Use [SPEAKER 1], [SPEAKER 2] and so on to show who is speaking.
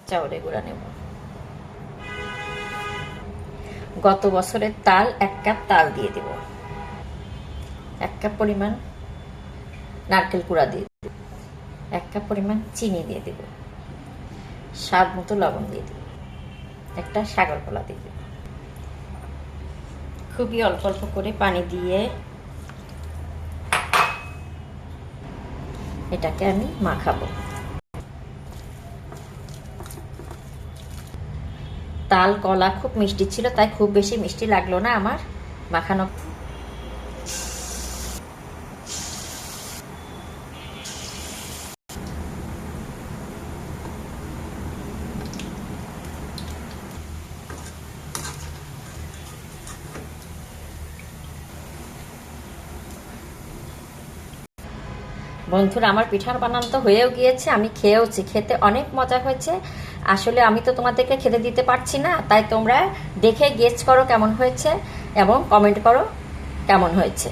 [SPEAKER 1] চাউলের গুঁড়া নেব। গত বছরের তাল 1 কাপ তাল দিয়ে দেব। 1 কাপ পরিমাণ নারকেল কুড়া দিয়ে দেব। 1 কাপ পরিমাণ চিনি দিয়ে দেব। স্বাদ মতো লবণ দিয়ে দেব। একটা সাগর কলা দিয়ে দেব। খুবই অল্প অল্প করে পানি দিয়ে এটাকে আমি মাখাবো। তাল কলা খুব মিষ্টি ছিল, তাই খুব বেশি মিষ্টি লাগলো না আমার মাখানো। বন্ধুরা, আমার পিঠার বানানো তো হয়েও গিয়েছে, আমি খেয়েওছি, খেতে অনেক মজা হয়েছে। আসলে আমি তো তোমাদেরকে খেতে দিতে পারছি না, তাই তোমরা দেখে গেস করো কেমন হয়েছে এবং কমেন্ট করো কেমন হয়েছে।